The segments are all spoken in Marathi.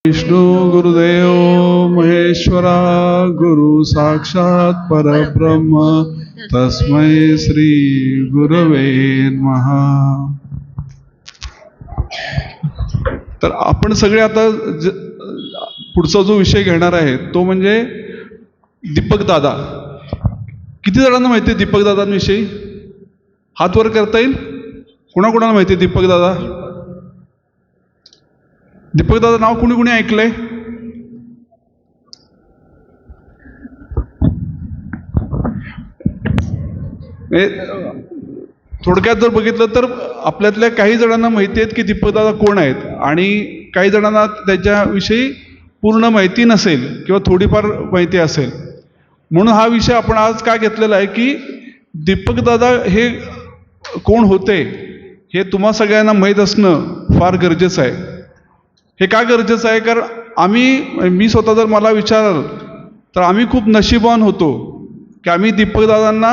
विष्णु गुरुदेव महेश्वरा गुरु साक्षात परब्रह्म तस्मै श्री गुरवे नमः. तर आपण सगळे आता पुढचा जो विषय घेणार आहे तो म्हणजे दीपक दादा. किती जणांना माहिती आहे दीपक दादांविषयी? हात वर करता येईल? कुणाकुणाला माहिती आहे दीपक दादा? दीपक दादा नाव कुणी कुणी ऐकलंय? थोडक्यात जर बघितलं तर आपल्यातल्या काही जणांना माहिती आहेत की दीपक दादा कोण आहेत आणि काही जणांना त्याच्याविषयी पूर्ण माहिती नसेल किंवा थोडीफार माहिती असेल. म्हणून हा विषय आपण आज का घेतलेला आहे की दीपक दादा हे कोण होते हे तुम्हा सगळ्यांना माहीत असणं फार गरजेचं आहे. हे का गरजेचं आहे? कारण मी स्वतः जर मला विचाराल तर आम्ही खूप नशीबवान होतो की आम्ही दीपक दादांना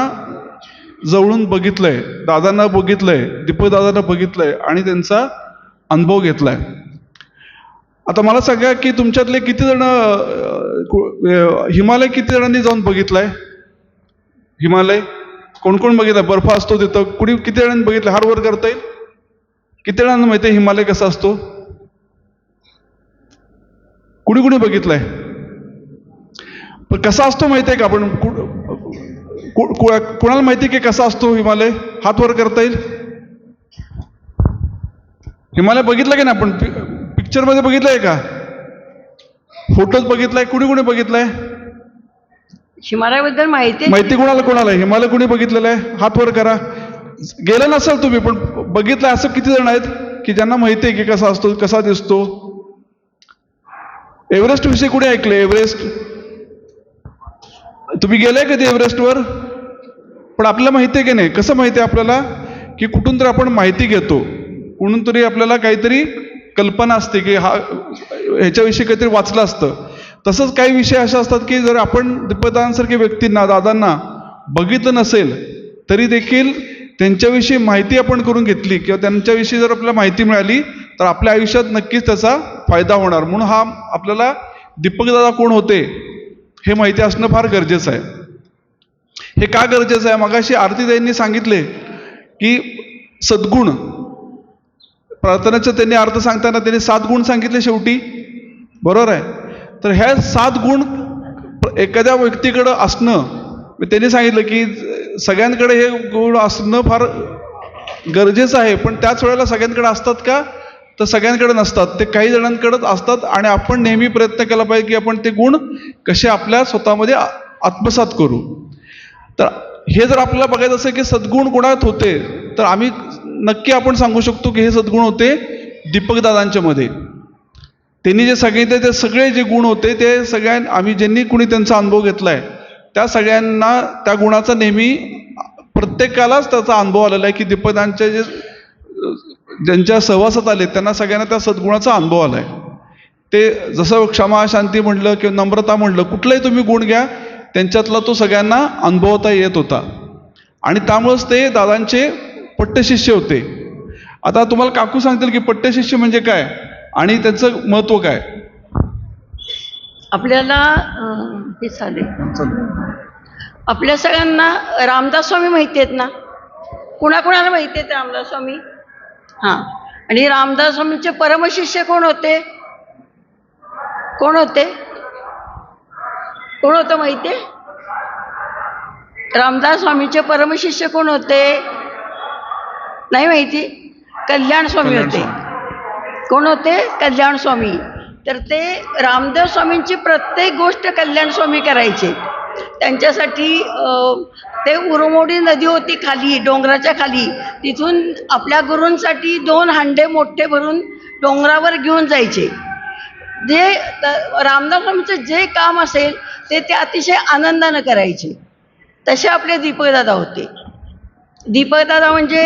जवळून बघितलंय, दादांना बघितलंय, दीपक दादांना बघितलंय आणि त्यांचा अनुभव घेतलाय. आता मला सांगा की तुमच्यातले किती जण हिमालय किती जणांनी जाऊन बघितलाय? हिमालय कोण कोण बघितलाय? बर्फ असतो तिथं, कुणी किती जणांनी बघितलं? हार वर करता येईल? किती जणांना माहिती आहे हिमालय कसा असतो? कुणी कुणी बघितलंय? पण कसा असतो माहिती आहे का? आपण कोणाला माहिती आहे की कसा असतो हिमालय? हात वर करता येईल? हिमालय बघितलं की ना आपण? पिक्चर मध्ये बघितलंय का? फोटोत बघितलाय? कुणी कुणी बघितलंय? हिमालयाबद्दल माहिती कोणाला कोणाला? हिमालय कुणी बघितलेलं आहे? हात वर करा. गेलं नसेल तुम्ही पण बघितलंय असं किती जण आहेत की ज्यांना माहिती आहे की कसा असतो, कसा दिसतो? एव्हरेस्ट विषयी कुठे ऐकले? एव्हरेस्ट तुम्ही गेलाय कधी एव्हरेस्टवर? पण आपल्याला माहिती आहे की नाही? कसं माहिती आहे आपल्याला? की कुठून तरी आपण माहिती घेतो, कुठून तरी आपल्याला काहीतरी कल्पना असते की ह्याच्याविषयी काहीतरी वाचलं असतं. तसंच काही विषय असे असतात की जर आपण दीपकदादांसारख्या व्यक्तींना, दादांना बघितलं नसेल तरी देखील त्यांच्याविषयी माहिती आपण करून घेतली किंवा त्यांच्याविषयी जर आपल्याला माहिती मिळाली तर आपल्या आयुष्यात नक्कीच त्याचा फायदा होणार. म्हणून हा आपल्याला दीपकदादा कोण होते हे माहिती असणं फार गरजेचं आहे. हे का गरजेचं आहे? मगाशी आरतीताईंनी सांगितले की सद्गुण, प्रार्थनेचा त्यांनी अर्थ सांगताना त्यांनी 7 गुण सांगितले शेवटी, बरोबर आहे? तर ह्या 7 गुण एखाद्या व्यक्तीकडं असणं, त्यांनी सांगितलं की सगळ्यांकडे हे गुण असणं फार गरजेचं आहे. पण त्याच वेळेला सगळ्यांकडे असतात का? तर सगळ्यांकडे नसतात. ते काही जणांकडेच असतात आणि आपण नेहमी प्रयत्न केला पाहिजे की आपण ते गुण कसे आपल्या स्वतःमध्ये आत्मसात करू. तर हे जर आपल्याला बघायचं असेल की सद्गुण कोणात होते तर आम्ही नक्की आपण सांगू शकतो की हे सद्गुण होते दीपकदादांच्या मध्ये. त्यांनी जे सांगितले ते सगळे जे गुण होते ते आम्ही ज्यांनी कुणी त्यांचा अनुभव घेतलाय त्या सगळ्यांना त्या गुणाचा नेहमी प्रत्येकालाच त्याचा अनुभव आलेला आहे की दीपकदादांच्या ज्यांच्या सहवासात आले त्यांना सगळ्यांना त्या सद्गुणाचा अनुभव आलाय. ते जसं क्षमा, शांती म्हणलं किंवा नम्रता म्हणलं, कुठलाही तुम्ही गुण घ्या त्यांच्यातला तो सगळ्यांना अनुभवता येत होता आणि त्यामुळेच ते दादांचे पट्टशिष्य होते. आता तुम्हाला काकू सांगतील की पट्टशिष्य म्हणजे काय आणि त्याचं महत्व काय? आपल्याला हे चालेल. आपल्या सगळ्यांना रामदास स्वामी माहिती आहेत ना? कुणाकुणाला माहिती आहेत रामदास स्वामी? हां. आणि रामदास स्वामींचे परमशिष्य कोण होते? कोण होते? कोण होतं माहिती आहे? रामदास स्वामींचे परमशिष्य कोण होते? नाही माहिती? कल्याण स्वामी होते. कोण होते? कल्याण स्वामी. तर ते रामदास स्वामींची प्रत्येक गोष्ट कल्याण स्वामी करायचे. त्यांच्यासाठी ते उरमोडी नदी होती खाली, डोंगराच्या खाली, तिथून आपल्या गुरूंसाठी 2 हांडे मोठे भरून डोंगरावर घेऊन जायचे. जे रामदास स्वामींचं जे काम असेल ते अतिशय आनंदानं करायचे. तसे आपले दीपकदादा होते. दीपकदादा म्हणजे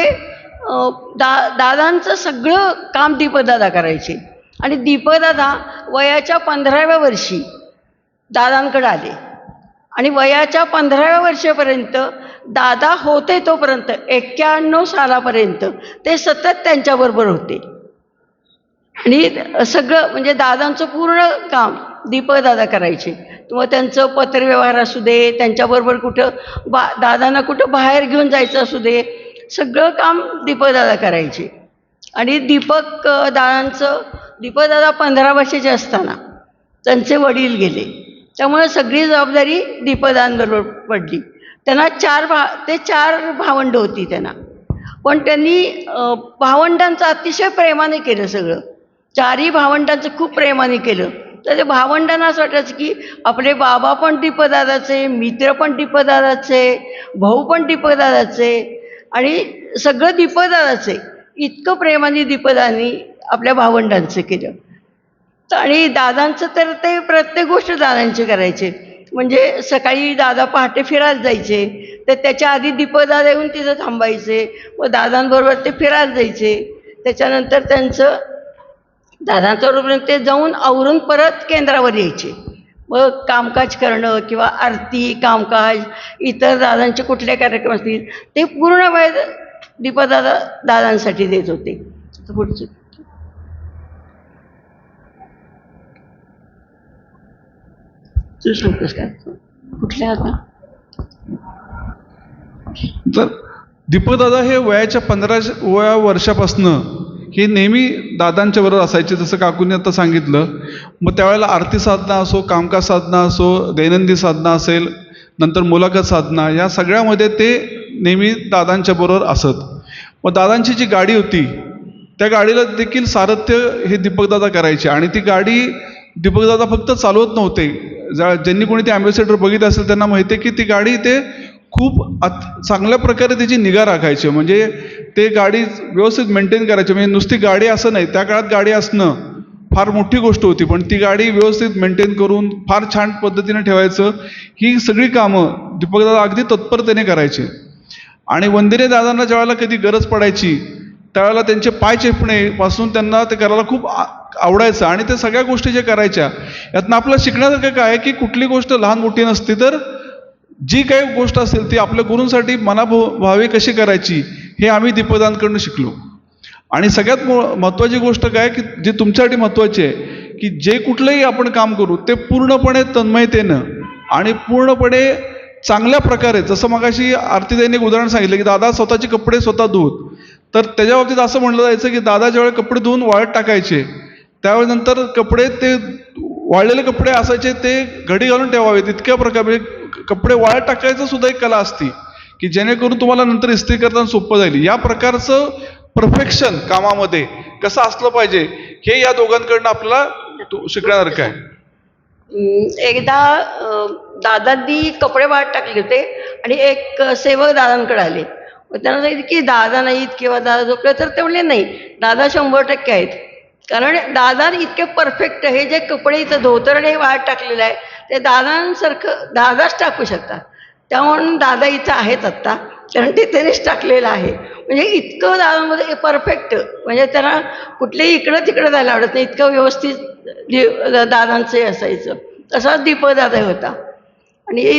दादांचं सगळं काम दीपकदादा करायचे. आणि दीपकदादा वयाच्या 15व्या वर्षी दादांकडे आले आणि वयाच्या 15व्या वर्षापर्यंत दादा होते तोपर्यंत 91 सालापर्यंत ते सतत त्यांच्याबरोबर होते. आणि सगळं म्हणजे दादांचं पूर्ण काम दीपकदादा करायचे. मग त्यांचं पत्रव्यवहार असू दे, त्यांच्याबरोबर कुठं दादांना कुठं बाहेर घेऊन जायचं असू दे, सगळं काम दीपकदादा करायचे. आणि दीपकदादा 15 वर्षाचे असताना त्यांचे वडील गेले, त्यामुळे सगळी जबाबदारी दीपकदादांबरोबर पडली. त्यांना 4 भावंडं होती त्यांना, पण त्यांनी भावंडांचं अतिशय प्रेमाने केलं सगळं. 4ही भावंडांचं खूप प्रेमाने केलं. तर ते भावंडांना असं वाटायचं की आपले बाबा पण दीपकदादाचे, मित्र पण दीपकदादाचे, भाऊ पण दीपकदादाचे आणि सगळं दीपकदादाचे. इतकं प्रेमाने दीपकदादांनी आपल्या भावंडांचं केलं. आणि दादांचं तर ते प्रत्येक गोष्ट दादांची करायचे. म्हणजे सकाळी दादा पहाटे फिरायला जायचे, तर त्याच्या आधी दीपकदादा येऊन तिथं थांबायचे, मग दादांबरोबर ते फिरायला जायचे. त्याच्यानंतर दादांबरोबर ते जाऊन आवरून परत केंद्रावर यायचे. मग कामकाज करणं किंवा आरती, कामकाज, इतर दादांचे कुठले कार्यक्रम असतील ते पूर्ण वेळ दादांसाठी देत होते. पुढचे तू सांगतोस का कुठल्या आता? तर दीपकदादा हे वयाच्या 15व्या वर्षापासनं हे नेहमी दादांच्या बरोबर असायचे, जसं काकूंनी आता सांगितलं. मग त्यावेळेला आरती साधना असो, कामकाज साधना असो, दैनंदिन साधना असेल, नंतर मुलाखत साधना, या सगळ्यामध्ये ते नेहमी दादांच्या बरोबर असत. मग दादांची जी गाडी होती त्या गाडीला देखील सारथ्य हे दीपकदादा करायचे. आणि ती गाडी दीपकदादा फक्त चालवत नव्हते. ज्यांनी कोणी ते ॲम्बॅसेडर बघितलं असेल त्यांना माहिती आहे की ती गाडी ते खूप चांगल्या प्रकारे त्याची निगा राखायचे. म्हणजे ते गाडी व्यवस्थित मेंटेन करायचे. म्हणजे नुसती गाडी असं नाही, त्या काळात गाडी असणं फार मोठी गोष्ट होती, पण ती गाडी व्यवस्थित मेंटेन करून फार छान पद्धतीने ठेवायचं. ही सगळी कामं दीपकदादा अगदी तत्परतेने करायचे. आणि वंदिने दादांना ज्यावेळेला कधी गरज पडायची त्यावेळेला त्यांचे पाय चेपणेपासून त्यांना ते करायला खूप आवडायचं. आणि ते सगळ्या गोष्टी जे करायच्या यातनं आपल्याला शिकण्यासारखं काय आहे की कुठली गोष्ट लहान मोठी नसते, तर जी काही गोष्ट असेल ती आपल्या गुरूंसाठी मनाभावे कशी करायची हे आम्ही दीपकदादांकडून शिकलो. आणि सगळ्यात महत्त्वाची गोष्ट काय की जी तुमच्यासाठी महत्त्वाची आहे की जे कुठलंही आपण काम करू ते पूर्णपणे तन्मयतेनं आणि पूर्णपणे चांगल्या प्रकारे, जसं मगाशी आरतीताईंनी एक उदाहरण सांगितलं की दादा स्वतःचे कपडे स्वतः धुवत, तर त्याच्या बाबतीत असं म्हटलं जायचं की दादा ज्यावेळेला कपडे धुवून वाळत टाकायचे त्यावेळी नंतर कपडे ते वाळलेले कपडे असायचे ते घडी घालून ठेवावेत. इतक्या प्रकारे कपडे वाळत टाकायचं सुद्धा एक कला असती की जेणेकरून तुम्हाला नंतर इस्त्री करताना सोपं जाईल. या प्रकारचं परफेक्शन कामामध्ये कसं असलं पाहिजे हे या दोघांकडनं आपल्याला शिकण्यासारखं आहे. एकदा दादांनी कपडे वाळत टाकले होते आणि एक सेवक दादांकडे आले. त्यांना सांगितलं की दादा नाहीत किंवा दादा झोपले, तर ते म्हणले नाही, दादा 100% आहेत. कारण दादा इतके परफेक्ट, हे जे कपडे इथं धोतर हे वाळत टाकलेलं आहे ते दादांसारखं दादाच टाकू शकतात. त्यामुळे दादा इथं आहेत आत्ता, कारण ते त्यांनीच टाकलेलं आहे. म्हणजे इतकं दादांमध्ये परफेक्ट, म्हणजे त्यांना कुठलेही इकडं तिकडं जायला आवडत नाही, इतकं व्यवस्थित दादांचं असायचं. तसाच दीपकदादा होता. आणि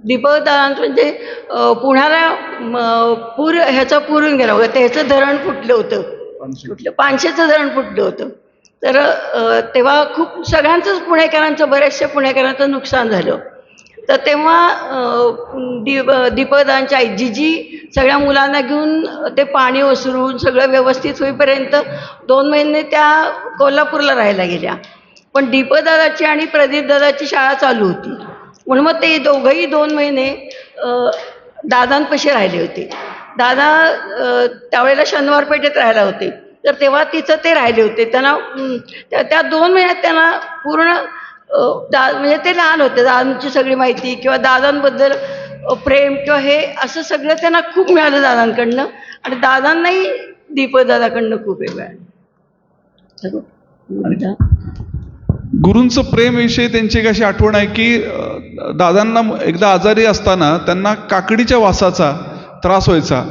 दीपकदादांचं म्हणजे पुण्याला पुरून गेला होता, त्याचं धरण फुटलं होतं, पानशेचं धरण फुटलं होतं. तर तेव्हा खूप सगळ्यांचंच पुणेकरांचं, बऱ्याचशा पुणेकरांचं नुकसान झालं. तर तेव्हा दीपकदादांच्या आई जिजी सगळ्या मुलांना घेऊन ते पाणी ओसरून सगळं व्यवस्थित होईपर्यंत 2 महिने त्या कोल्हापूरला राहायला गेल्या. पण दीपकदादाची आणि प्रदीपदादाची शाळा चालू होती, म्हणून मग ते दोघंही 2 महिने दादांपाशी राहिले होते. दादा त्यावेळेला शनिवार पेठेत राहायला होते, तर तेव्हा तिथं ते राहिले होते. त्यांना त्या 2 महिन्यात त्यांना पूर्ण म्हणजे ते लहान होते, दादांची सगळी माहिती किंवा दादांबद्दल प्रेम किंवा हे असं सगळं त्यांना खूप मिळालं दादांकडनं. आणि दादांनाही दीपकदादाकडनं खूप हे मिळालं. गुरूंचं प्रेम विषयी त्यांची एक अशी आठवण आहे की दादांना एकदा आजारी असताना त्यांना काकडीच्या वासाचा त्रास व्हायचा.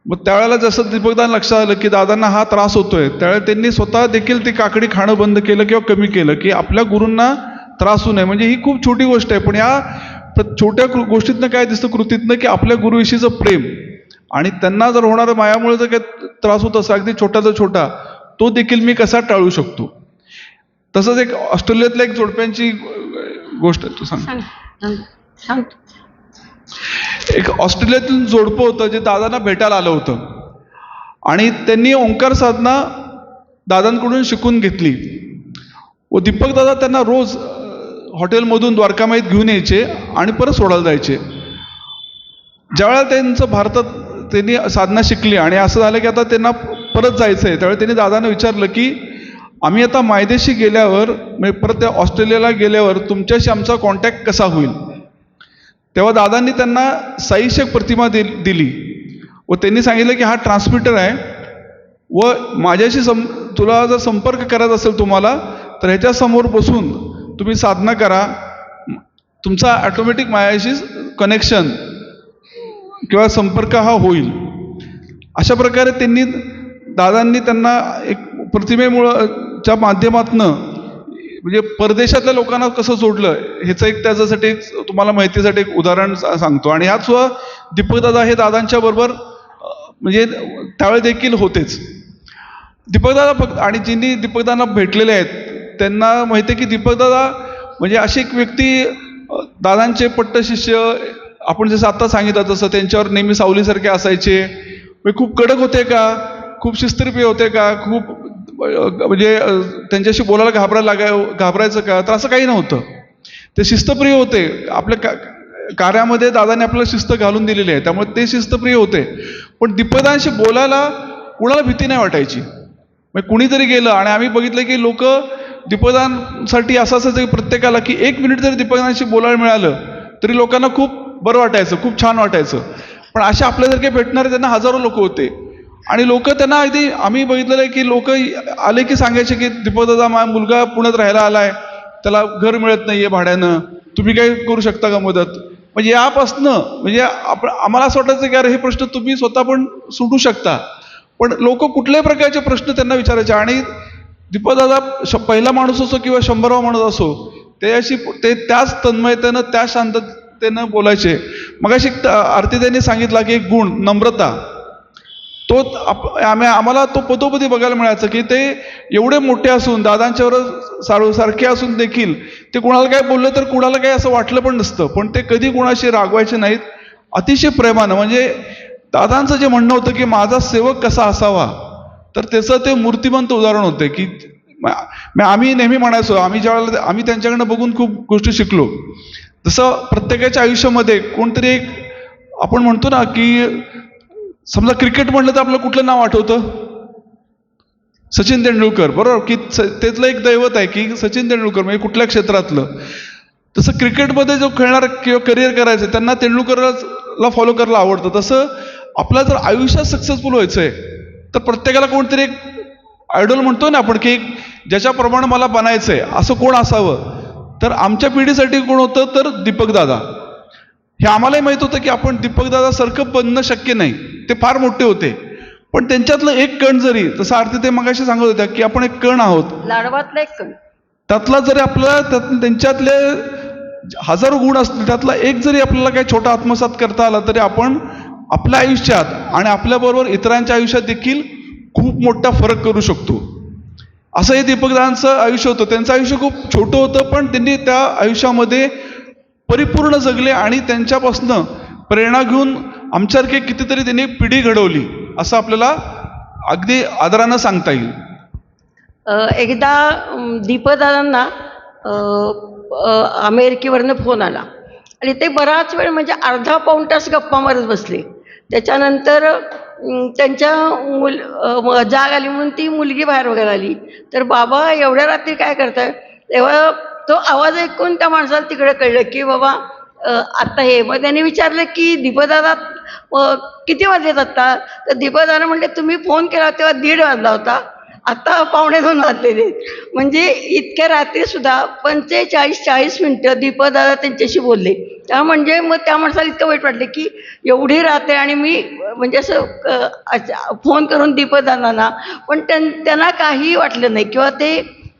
मग त्यावेळेला जसं दीपकदादांना लक्षात आलं की दादांना हा त्रास होतोय, त्यावेळेला त्यांनी स्वतः देखील ती काकडी खाणं बंद केलं किंवा कमी केलं की आपल्या गुरूंना त्रास होऊ नये. म्हणजे ही खूप छोटी गोष्ट आहे, पण या छोट्या गोष्टीतनं काय दिसतं कृतीतनं की आपल्या गुरुविषयीचं प्रेम आणि त्यांना जर होणारं मायामुळे जर काही त्रास होत असेल, अगदी छोटाचा छोटा, तो देखील मी कसा टाळू शकतो. तसंच एक ऑस्ट्रेलियातल्या एक जोडप्यांची गोष्ट तू सांग. सांग. एक ऑस्ट्रेलियातील जोडपं होतं जे दादांना भेटायला आलं होतं आणि त्यांनी ओंकार साधना दादांकडून शिकून घेतली व दीपक दादा त्यांना रोज हॉटेलमधून द्वारकामाईत घेऊन यायचे आणि परत सोडायला जायचे. ज्यावेळेला त्यांचं भारतात त्यांनी साधना शिकली आणि असं झालं की आता त्यांना परत जायचं आहे, त्यावेळी त्यांनी दादांना विचारलं की आम्ही आता मायदेशी गेल्यावर म्हणजे परत त्या ऑस्ट्रेलियाला गेल्यावर तुमच्याशी आमचा कॉन्टॅक्ट कसा होईल. तेव्हा दादांनी त्यांना साईची एक प्रतिमा दिली व त्यांनी सांगितलं की हा ट्रान्समीटर आहे व माझ्याशी तुला जर संपर्क करायचा असेल तुम्हाला तर ह्याच्यासमोर बसून तुम्ही साधना करा, तुमचा ॲटोमॅटिक माझ्याशी कनेक्शन किंवा संपर्क हा होईल. अशा प्रकारे दादांनी त्यांना एक प्रतिमेच्या माध्यमातून म्हणजे परदेशातल्या लोकांना कसं जोडलं ह्याचं एक त्याच्यासाठी तुम्हाला माहितीसाठी एक उदाहरण सांगतो. आणि ह्यात सुद्धा दीपकदादा हे दादांच्या बरोबर म्हणजे त्यावेळी देखील होतेच. दीपकदादा फक्त आणि ज्यांनी दीपकदादांना भेटलेले आहेत त्यांना माहिती आहे की दीपकदादा म्हणजे अशी एक व्यक्ती दादांचे पट्ट शिष्य आपण जसं आत्ता सांगितलं तसं त्यांच्यावर नेहमी सावलीसारखे असायचे. म्हणजे खूप कडक होते का, खूप शिस्तप्रिय होते का, खूप म्हणजे त्यांच्याशी बोलायला घाबरायचं का, तर असं काही नव्हतं. ते शिस्तप्रिय होते. आपल्या कार्यामध्ये दादाने आपल्याला शिस्त घालून दिलेली आहे त्यामुळे ते शिस्तप्रिय होते. पण दीपकदादांशी बोलायला कुणाला भीती नाही वाटायची. म्हणजे कुणी जरी गेलं आणि आम्ही बघितलं की लोक दीपकदादांसाठी असं असायचं प्रत्येकाला की 1 मिनिट जरी दीपकदादांशी बोलायला मिळालं तरी लोकांना खूप बरं वाटायचं, खूप छान वाटायचं. पण अशा आपल्यासारखे भेटणारे त्यांना हजारो लोक होते आणि लोक त्यांना अगदी आम्ही बघितलेलं आहे की लोक आले की सांगायचे की दीपकदादा माझा मुलगा पुण्यात राहायला आलाय, त्याला घर मिळत नाहीये भाड्यानं, तुम्ही काही करू शकता का मदत. म्हणजे यापासनं म्हणजे आम्हाला असं वाटायचं की अरे हे प्रश्न तुम्ही स्वतः पण सुटू शकता. पण लोक कुठल्याही प्रकारचे प्रश्न त्यांना विचारायचे आणि दीपकदादा पहिला माणूस असो किंवा 100वा माणूस असो ते त्याच तन्मयतेनं त्या शांततेनं बोलायचे. मगाशी आरती त्यांनी सांगितला की एक गुण नम्रता तो आम्हाला तो पदोपदी बघायला मिळायचं की ते एवढे मोठे असून दादांच्यावर सारखे असून देखील ते कुणाला काय बोललं तर कुणाला काही असं वाटलं पण नसतं. पण ते कधी कुणाशी रागवायचे नाहीत, अतिशय प्रेमानं. म्हणजे दादांचं जे म्हणणं होतं की माझा सेवक कसा असावा तर त्याचं ते मूर्तिमंत उदाहरण होतं की आम्ही नेहमी म्हणायचो आम्ही त्यांच्याकडनं बघून खूप गोष्टी शिकलो. जसं प्रत्येकाच्या आयुष्यामध्ये कोणतरी एक आपण म्हणतो ना की समजा क्रिकेट म्हणलं तर आपलं कुठलं नाव आठवतं, सचिन तेंडुलकर, बरोबर की त्यातलं एक दैवत आहे की सचिन तेंडुलकर म्हणजे कुठल्या क्षेत्रातलं. तसं क्रिकेटमध्ये जो खेळणार किंवा करिअर करायचं त्यांना तेंडुलकरला फॉलो करायला आवडतं. तसं आपलं जर आयुष्यात सक्सेसफुल व्हायचं आहे तर प्रत्येकाला कोणतरी एक आयडॉल म्हणतो ना आपण की ज्याच्याप्रमाणे मला बनायचं आहे असं कोण असावं. तर आमच्या पिढीसाठी कोण होतं तर दीपकदादा. हे आम्हालाही माहीत होतं की आपण दीपकदादासारखं बनणं शक्य नाही, ते फार मोठे होते. पण त्यांच्यातलं एक कण जरी तसं आरती ते मगाशी सांगत होत्या की आपण एक कण आहोत, लाडवातला एक कण, त्यातला जरी आपल्याला त्यांच्यातले हजारो गुण असतील त्यातला एक जरी आपल्याला काही छोटा आत्मसात करता आला तरी आपण आपल्या आयुष्यात आणि आपल्याबरोबर इतरांच्या आयुष्यात देखील खूप मोठा फरक करू शकतो. असं हे दीपकदादांचं आयुष्य होतं. त्यांचं आयुष्य खूप छोटं होतं पण त्यांनी त्या आयुष्यामध्ये परिपूर्ण जगले आणि त्यांच्यापासनं प्रेरणा घेऊन आमच्यासारखे कितीतरी त्यांनी पिढी घडवली असं आपल्याला अगदी आदरानं सांगता येईल. एकदा दीपकदादांना अमेरिकेवरनं फोन आला आणि ते बराच वेळ म्हणजे अर्धा पाऊण तास गप्पा मारत बसले. त्याच्यानंतर त्यांच्या जाग आली म्हणून ती मुलगी बाहेर वगैरे आली. तर बाबा एवढ्या रात्री काय करताय, तेव्हा तो आवाज ऐकून त्या माणसाला तिकडे कळलं की बाबा आत्ता हे. मग त्यांनी विचारलं की दीपकदादा किती वाजलेत आत्ता. तर दीपकदादा म्हणले तुम्ही फोन केला तेव्हा 1:30 वाजला होता, आता 1:45 वाजलेले. म्हणजे इतक्या रात्री सुद्धा 45-40 मिनिटं दीपकदादा त्यांच्याशी बोलले. त्या म्हणजे मग त्या माणसाला इतकं वाईट वाटलं की एवढी रात्र आणि मी म्हणजे असं फोन करून दीपकदादांना पण त्यांना काही वाटलं नाही किंवा ते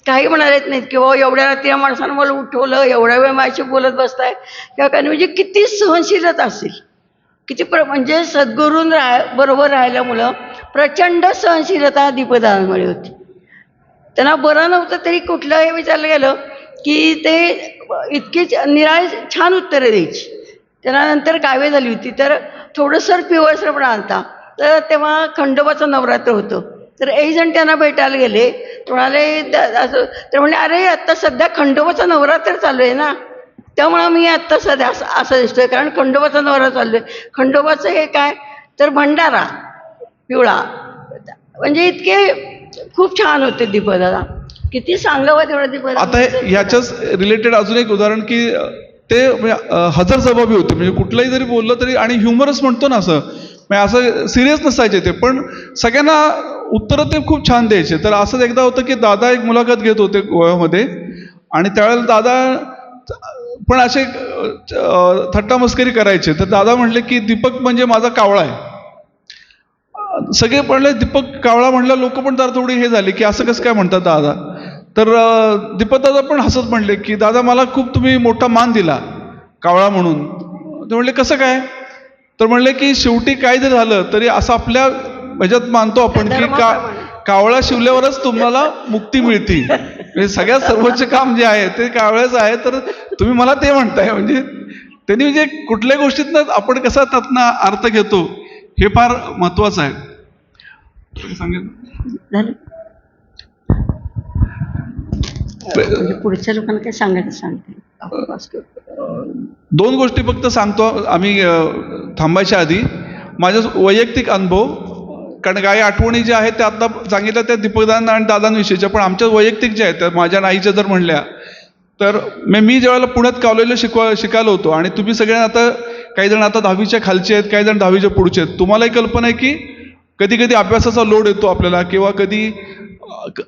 काही म्हणालेच नाहीत किंवा एवढ्या रात्री या माणसानं मला उठवलं, एवढ्या वेळ माझ्याशी बोलत बसताय किंवा काही. म्हणजे किती सहनशीलता असेल, किती म्हणजे सद्गुरूं बरोबर राहिल्यामुळं प्रचंड सहनशीलता दीपकदादांमुळे होती. त्यांना बरं नव्हतं तरी कुठलंही विचारलं गेलं की ते इतकी निराळी छान उत्तरं द्यायची. त्यांना नंतर कावे झाली होती तर थोडंसं पिवळसर पण आलता. तर तेव्हा खंडोबाचं नवरात्र होतं. तर एक जण त्यांना भेटायला गेले, म्हणाले असं तर म्हणले, अरे आत्ता सध्या खंडोबाचं नवरात्र चालू आहे ना, त्यामुळं मी आत्ता सध्या असं दिसतोय, कारण खंडोबाचं नवरात्र चालू आहे. खंडोबाचं हे काय तर भंडारा पिवळा, म्हणजे इतके खूप छान होते दीपदादा. किती सांगावं तेवढं दीपदादा. आता ह्याच्याच रिलेटेड अजून एक उदाहरण की ते हजरजबाबी होते, म्हणजे कुठलंही जरी बोललं तरी, आणि ह्युमरस म्हणतो ना असं, म्हणजे असं सिरियस नसायचे ते, पण सगळ्यांना उत्तरं ते खूप छान द्यायचे. तर असंच एकदा होतं की दादा एक मुलाखत घेत होते गोव्यामध्ये, आणि त्यावेळेला दादा पण असे थट्टा मस्करी करायचे. तर दादा म्हणले की दीपक म्हणजे माझा कावळा आहे. सगळे म्हणले दीपक कावळा म्हणलं, लोक पण जरा थोडी हे झाली की असं कसं काय म्हणतात दादा. तर दीपक दादा पण हसत म्हणले की दादा मला खूप तुम्ही मोठा मान दिला कावळा म्हणून. ते म्हणले कसं काय. तर म्हणले की शेवटी काय जर झालं तरी असं आपल्या ह्याच्यात मानतो आपण की कावळा शिवल्यावरच तुम्हाला मुक्ती मिळते. म्हणजे सगळ्यात सर्वोच्च काम जे आहे ते कावळ्याचं आहे. तर तुम्ही मला ते म्हणताय, म्हणजे त्यांनी म्हणजे कुठल्याही गोष्टीतनं आपण कसा त्यातनं अर्थ घेतो हे फार महत्वाचं आहे. झालं म्हणजे पुढच्या लोकांना काय सांगायचं सांगते. दोन गोष्टी फक्त सांगतो आम्ही थांबायच्या आधी. माझा वैयक्तिक अनुभव, कारण काही आठवणी ज्या आहेत त्या आता सांगितल्या त्या दीपकदादांना आणि दादांविषयीच्या, पण आमच्या वैयक्तिक ज्या आहेत त्या माझ्या नाईच्या जर म्हणल्या तर मी ज्यावेळेला पुण्यात कॉलेजला शिकायला होतो, आणि तुम्ही सगळे आता काही जण आता 10वीच्या खालचे आहेत, काही जण 10वीच्या पुढचे आहेत, तुम्हालाही कल्पना आहे की कधी कधी अभ्यासाचा लोड येतो आपल्याला, किंवा कधी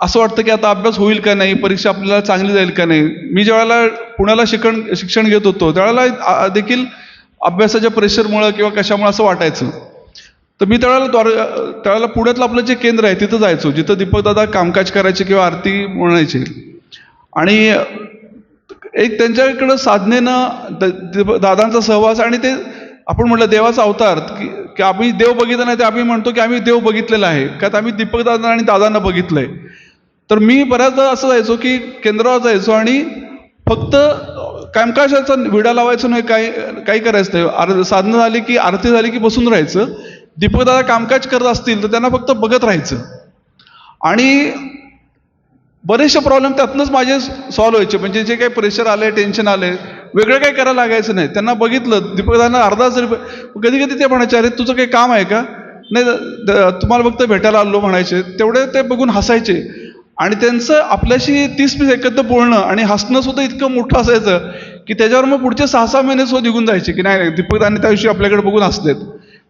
असं वाटतं की आता अभ्यास होईल का नाही, परीक्षा आपल्याला चांगली जाईल का नाही. मी ज्यावेळेला पुण्याला शिक्षण घेत होतो त्यावेळेला देखील अभ्यासाच्या प्रेशरमुळं किंवा कशामुळे असं वाटायचं. तर मी त्यावेळेला पुण्यातलं आपलं जे केंद्र आहे तिथं जायचो, जिथं दीपकदादा कामकाज करायचे किंवा आरती म्हणायचे. आणि एक त्यांच्याकडं साधनेनं दादांचा सहवास, आणि ते आपण म्हटलं देवाचा अवतार, की आम्ही देव बघितला नाही, ते आम्ही म्हणतो की आम्ही देव बघितलेला आहे, का तर आम्ही दीपकदादा आणि दादांना बघितलंय. तर मी बऱ्याचदा असं जायचो की केंद्रावर जायचो आणि फक्त कामकाजाचा विडा लावायचो नाही, काही करायचं नाही. साधनं झाली की आरती झाली की बसून राहायचं. दीपकदादा कामकाज करत असतील तर त्यांना फक्त बघत राहायचं. आणि बरेचसे प्रॉब्लेम त्यातनंच माझे सॉल्व्ह व्हायचे. म्हणजे जे काही प्रेशर आले, टेन्शन आले, वेगळं काही करायला लागायचं नाही. त्यांना बघितलं दीपकदादांना अर्धा जरी, कधी कधी ते म्हणायचे अरे तुझं काही काम आहे का, नाही तुम्हाला फक्त भेटायला आलो म्हणायचे. तेवढे ते बघून हसायचे. आणि त्यांचं आपल्याशी 30 सेकंद बोलणं आणि हसणं सुद्धा इतकं मोठं असायचं की त्याच्यावर मग पुढचे 6-6 महिने सुद्धा निघून जायचे की नाही दीपकदादांनी त्या दिवशी आपल्याकडे बघून हसलेत.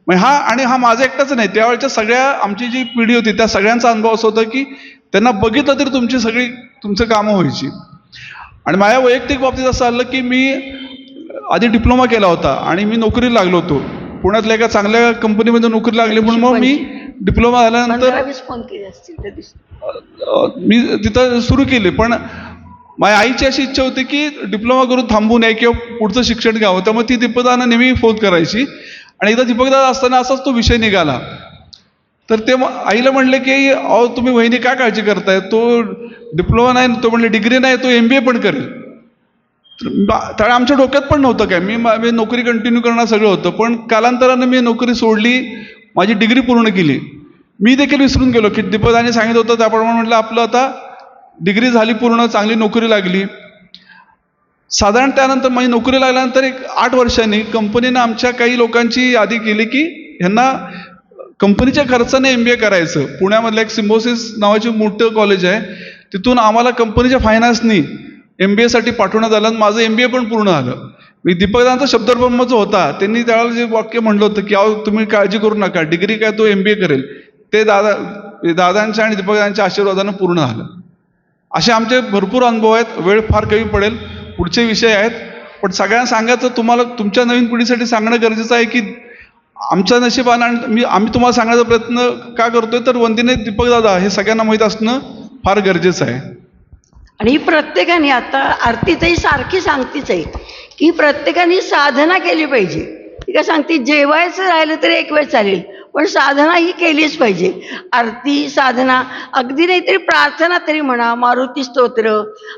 मग हा माझा एकटाच नाही, त्यावेळेच्या सगळ्या आमची जी पिढी होती त्या सगळ्यांचा अनुभव असं होता की त्यांना बघितलं तरी तुमचं कामं व्हायची. आणि माझ्या वैयक्तिक बाबतीत असं आलं की मी आधी डिप्लोमा केला होता आणि मी नोकरीला लागलो होतो. पुण्यातल्या एका चांगल्या कंपनीमध्ये नोकरी लागली, म्हणून मग मी डिप्लोमा झाल्यानंतर मी तिथं सुरू केली. पण माझ्या आईची अशी इच्छा होती की डिप्लोमा करून थांबू नये किंवा पुढचं शिक्षण घ्यावं, त्यामुळे ती दीपकदादांना नेहमी फोन करायची. आणि एकदा दीपकदादा असताना असाच तो विषय निघाला. तर ते आईला म्हणले की अहो तुम्ही वहिनी काय काळजी करताय, तो डिप्लोमा नाही, तो म्हणले डिग्री नाही, तो MBA पण करेल. त्यावेळी आमच्या डोक्यात पण नव्हतं काय, मी नोकरी कंटिन्यू करणार सगळं होतं. पण कालांतरानं मी नोकरी सोडली, माझी डिग्री पूर्ण केली. मी देखील विसरून गेलो की दीपकदादांनी सांगितलं होतं त्याप्रमाणे म्हटलं आपलं आता डिग्री झाली पूर्ण, चांगली नोकरी लागली. साधारण त्यानंतर माझी नोकरी लागल्यानंतर एक 8 वर्षांनी कंपनीनं आमच्या काही लोकांची यादी केली की ह्यांना कंपनीच्या खर्चाने MBA करायचं. पुण्यामधलं एक सिम्बोसिस नावाची मोठं कॉलेज आहे, तिथून आम्हाला कंपनीच्या फायनान्सनी MBA साठी पाठवण्यात आलं. आणि माझं MBA पण पूर्ण झालं. मी दीपकदादांचा शब्दब्रह्म जो होता त्यांनी त्यावेळेला जे वाक्य म्हणलं होतं की अहो तुम्ही काळजी करू नका, डिग्री काय तो MBA करेल, ते दादांच्या आणि दीपकदादांच्या आशीर्वादानं पूर्ण झालं. असे आमचे भरपूर अनुभव आहेत. वेळ फार कमी पडेल, पुढचे विषय आहेत. पण सगळ्यांना सांगायचं, तुम्हाला तुमच्या नवीन पिढीसाठी सांगणं गरजेचं आहे की आमच्या नशिबानं, आणि आम्ही तुम्हाला सांगण्याचा प्रयत्न का करतोय तर वंदिने दीपकदादा हे सगळ्यांना माहीत असणं फार गरजेचं आहे. आणि प्रत्येकाने आता आरतीतही सारखी सांगतीच आहे की प्रत्येकाने साधना केली पाहिजे. ती काय सांगते, जेवायचं राहिलं तरी एक वेळ चालेल, पण साधना ही केलीच पाहिजे. आरती साधना अगदी नाही तरी प्रार्थना तरी म्हणा, मारुती स्तोत्र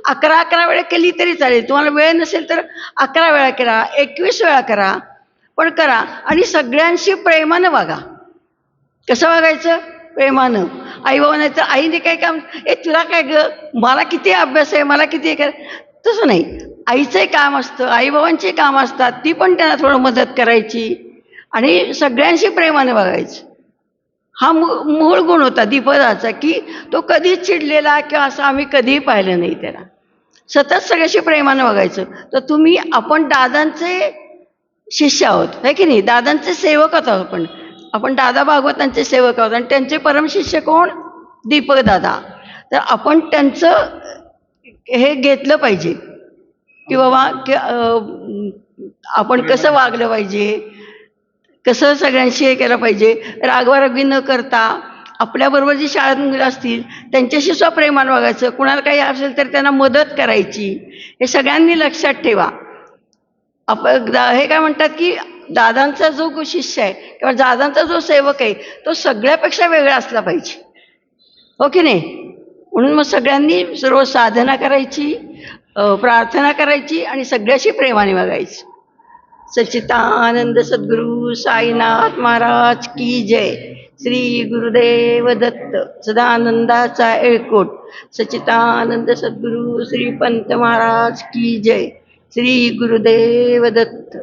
11 वेळा केली तरी चालेल. तुम्हाला वेळ नसेल तर 11 वेळा करा, 21 वेळा करा, पण करा. आणि सगळ्यांशी प्रेमानं वागा. कसं वागायचं? प्रेमानं. आई बाबा नाही तर आईने काय काम, तुला काय ग, मला किती अभ्यास आहे, मला किती कर, तसं नाही. आईचंही काम असतं, आईबाबांची काम असतात, ती पण त्यांना थोडं मदत करायची आणि सगळ्यांशी प्रेमाने वागायचं. हा मूळ गुण होता दीपदाचा, की तो कधीच चिडलेला किंवा असं आम्ही कधीही पाहिलं नाही त्याला. सतत सगळ्याशी प्रेमानं वागायचं. तर आपण दादांचे शिष्य आहोत, है की नाही? दादांचे सेवक आहोत आपण दादा भागवतांचे सेवक आहोत आणि त्यांचे परमशिष्य कोण? दीपक दादा. तर आपण त्यांचं हे घेतलं पाहिजे की बाबा की आपण कसं वागलं पाहिजे, कसं सगळ्यांशी हे केलं पाहिजे, रागवारगी न करता. आपल्याबरोबर जी शाळेत मुलं असतील त्यांच्याशी सुद्धा प्रेमानं वागायचं. कुणाला काही असेल तर त्यांना मदत करायची. हे सगळ्यांनी लक्षात ठेवा. हे काय म्हणतात की दादांचा जो शिष्य आहे किंवा दादांचा जो सेवक आहे तो सगळ्यापेक्षा वेगळा असला पाहिजे, हो की नाही? म्हणून मग सगळ्यांनी सर्व साधना करायची, प्रार्थना करायची आणि सगळ्याशी प्रेमाने वागायचं. सच्चिदानंद सद्गुरु साईनाथ महाराज की जय. श्री गुरुदेव दत्त. सदानंदाचा एककोट. सच्चिदानंद सद्गुरु श्री पंत महाराज की जय. श्री गुरुदेव दत्त.